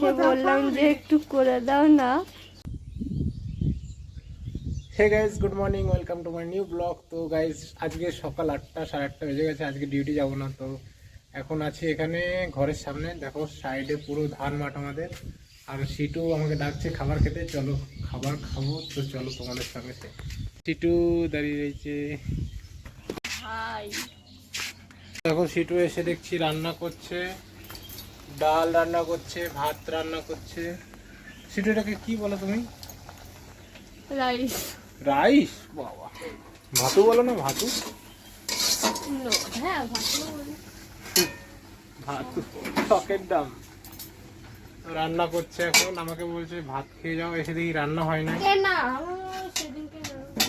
ওকে বললাম যে একটু করে দাও না। Hey guys, good morning, welcome to my new blog. তো গাইজ আজকে সকাল 8টা, 8:30 বেজে গেছে। আজকে ডিউটি যাব না, তো এখন আছি এখানে ঘরের সামনে। দেখো সাইডে পুরো ধান মাঠ আমাদের। আর সিটু আমাকে ডাকছে খাবার খেতে, চলো খাবার খাবো। তো চলো তোমাদের সঙ্গে। সিটু দাঁড়িয়ে রয়েছে। দেখো সিটু এসে দেখছি রান্না করছে, ডাল রান্না করছে, ভাত রান্না করছে। সিটু এটাকে কি বলো তুমি? রাইস। রাইস? বাবা, ভাতু বলো না? ভাতু? হ্যাঁ ভাতু। ভাতু শখের দাম। রান্না করছে এখন, আমাকে বলছে ভাত খেয়ে যাও। এসে দেখি রান্না হয় না। না সেদিনকে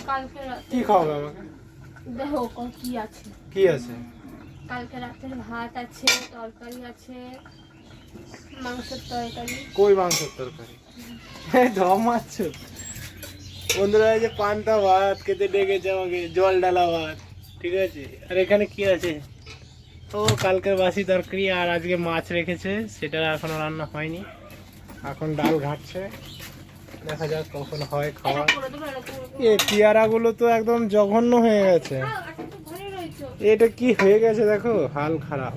কালকে রাতে কি খাওয়াবে আমাকে? দেখো কি আছে। কি আছে? কালকে রাতের ভাত আছে, তরকারি আছে, মাংসের তরকারি। কই মাংসের তরকারি? ঢম মারছো? বন্ধুরা এই যে পান্তা ভাত খেতে ডেকেছে আমাকে, জল ডালা ভাত, ঠিক আছে। আর এখানে কি আছে? ও কালকের বাসি তরকারি, আর আজকে মাছ রেখেছে, সেটা এখনো রান্না হয়নি। এখন ডাল ঘাটছে, দেখা যাক কখন হয় খাওয়া। এ পেয়ারাগুলো তো একদম জঘন্য হয়ে গেছে। এটা কি হয়ে গেছে দেখো, হাল খারাপ।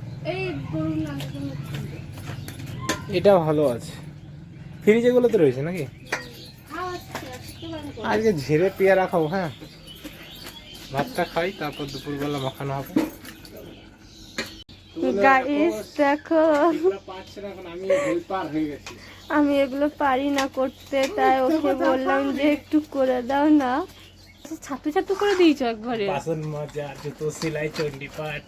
এটা ভালো আছে, ফ্রিজে গুলোতে রয়েছে নাকি? আজকে ঝেড়ে পেয়ারা খাবো। হ্যাঁ, ভাতটা খাই, তারপর দুপুরবেলা মাখানো হবে। গাইস দেখো, আমি হেল্পার হয়ে গেছি। আমি এগুলো পারি না করতে, তাই ওকে বললাম যে একটু করে দাও না। ছাতু ছাতু করে দিয়েছো একবারে। বাসন মাজা, জুতো সেলাই, চণ্ডীপাঠ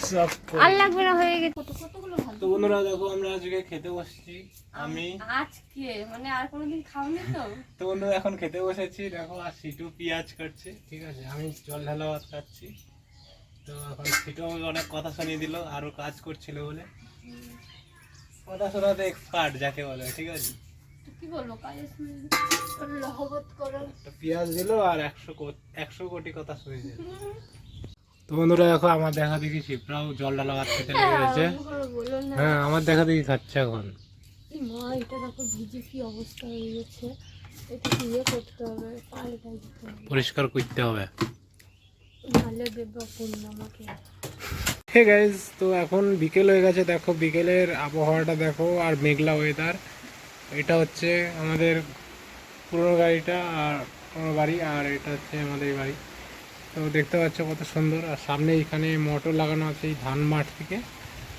সব আর লাগবে না, হয়ে গেছে। কতগুলো ভালো। তো বন্ধুরা দেখো, আমরা আজকে খেতে বসছি। আমি আজকে মানে আর কোনোদিন খাওনি তো। তো বন্ধুরা এখন খেতে বসেছি। দেখো আর সিটু পেঁয়াজ কাটছে, ঠিক আছে। আমি জল ঢালা ভাত খাচ্ছি। তো এখন সিটু আমাকে অনেক কথা শুনিয়ে দিল, আরো কাজ করছিল বলে। কথা শোনাতে এক্সপার্ট যাকে বলে, ঠিক আছে। কি বলবো, কাজে লহবত করো। পেঁয়াজ দিল আর 100 কোটি কথা শুনে দিল। তো বন্ধুরা দেখো, আমার দেখা দেখি শিপ্রাও জল ডালা ভাত খেতে লেগে গেছে। হ্যাঁ, আমার দেখা দেখি খাচ্ছে এখন। মা এটা দেখো ভিজে কি অবস্থা হয়ে গেছে। এটা ইয়ে করতে হবে, পাল্টাই দিতে হবে, পরিষ্কার করতে হবে। ভালো দেবো কোন আমাকে। হে গাইজ, তো এখন বিকেল হয়ে গেছে। দেখো বিকেলের আবহাওয়াটা দেখো, আর মেঘলা ওয়েদার। এটা হচ্ছে আমাদের পুরনো গাড়িটা, আর পুরনো বাড়ি, আর এটা হচ্ছে আমাদের বাড়ি। তো দেখতে পাচ্ছ কত সুন্দর। আর সামনে এখানে মোটর লাগানো আছে, এই ধান মাঠ থেকে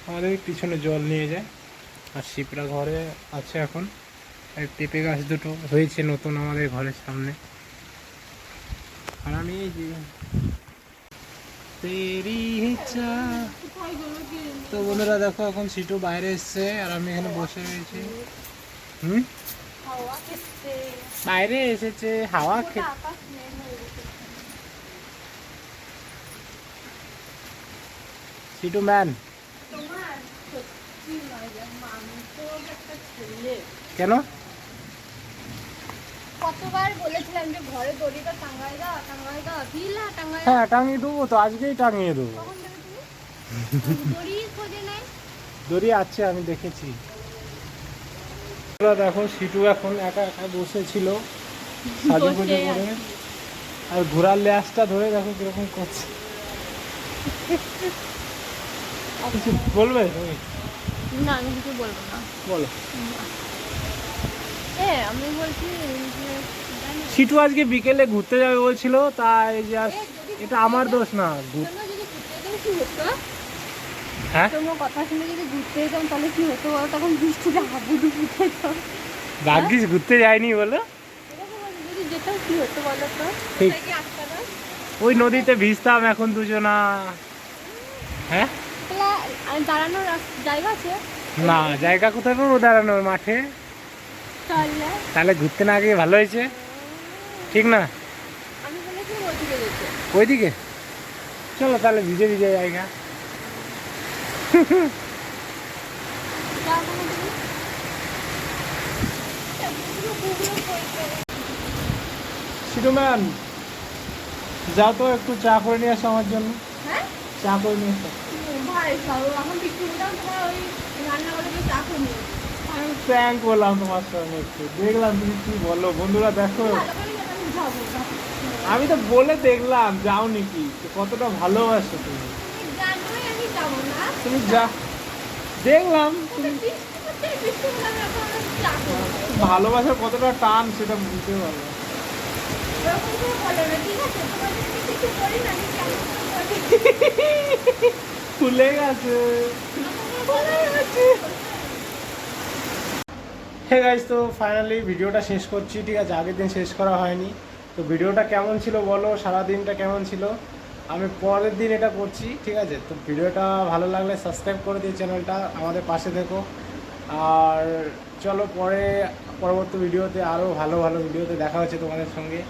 আমাদের পিছনে জল নিয়ে যায়। আর শিপরা ঘরে আছে এখন। আর পেঁপে গাছ দুটো হয়েছে নতুন আমাদের ঘরের সামনে। আর আমি এই যে তেরি চা। তো বন্ধুরা দেখো, এখন সিটু বাইরে এসছে, আর আমি এখানে বসে রয়েছি। বাইরে এসেছে হাওয়া খেতে। সিটু ম্যান কেন? কতবার বলেছিলাম যে ঘরে দড়িটা টাঙ্গাই দাও, টাঙ্গাই দাও, দিলা টাঙ্গাই। হ্যাঁ, টাঙিয়ে দেবো তো, আজকেই টাঙিয়ে দেবো। কখন দেবে তুমি? দড়ি খোঁজে নাই। দড়ি আছে, আমি দেখেছি। দেখো সিটু এখন একা একা বসেছিল সাজুগুজু করে, আর ঘোড়ার ল্যাসটা ধরে দেখো কিরকম করছে। কিছু বলবে তুমি? না, আমি কিছু বলবো না। বলো। আমি বলছি সিটু আজকে বিকেলে ঘুরতে যাবে বলছিল, তাই যে এটা আমার দোষ না। হ্যাঁ, তোমার কথা শুনে যদি ঘুরতে যেতাম তাহলে কি হতো বলো? তখন বৃষ্টিতে হাবুডুবু খেতাম। ভাগ্যিস ঘুরতে যায়নি বলো। যদি যেতাম কি হতো বলো তো? ঠিক, ওই নদীতে ভিজতাম এখন দুজনা। হ্যাঁ, দাঁড়ানোর জায়গা আছে না, জায়গা কোথায় পাবো দাঁড়ানোর? মাঠে। তাহলে ঘুরতে না গিয়ে ভালো হয়েছে, ঠিক না? আমি বলেছি ওইদিকে যেতে। ওইদিকে চলো তাহলে, ভিজে ভিজে জায়গা। সিটু ম্যান, যাও তো একটু চা করে নিয়ে আসো আমার জন্য। হ্যাঁ, চা করে নিয়ে আসো। ভাই এখন বিক্রি তোমার ওই রান্নাঘরে চা করে নিয়ে আমি প্র্যাঙ্ক করলাম তোমার সঙ্গে একটু, দেখলাম তুমি কি বলো। বন্ধুরা দেখো, আমি তো বলে দেখলাম যাও নাকি, কতটা ভালোবাসো তুমি। তুমি যা, দেখলাম তুমি ভালোবাসার কতটা টান সেটা বুঝতে পারলাম। খুলে গেছে। হ্যাঁ গাইস, তো ফাইনালি ভিডিওটা শেষ করছি, ঠিক আছে? আগের দিন শেষ করা হয়নি। তো ভিডিওটা কেমন ছিল বলো, সারাদিনটা কেমন ছিল? আমি পরের দিন এটা করছি, ঠিক আছে? তো ভিডিওটা ভালো লাগলে সাবস্ক্রাইব করে দিই চ্যানেলটা, আমাদের পাশে থেকো। আর চলো পরবর্তী ভিডিওতে আরও ভালো ভালো ভিডিওতে দেখা হচ্ছে তোমাদের সঙ্গে।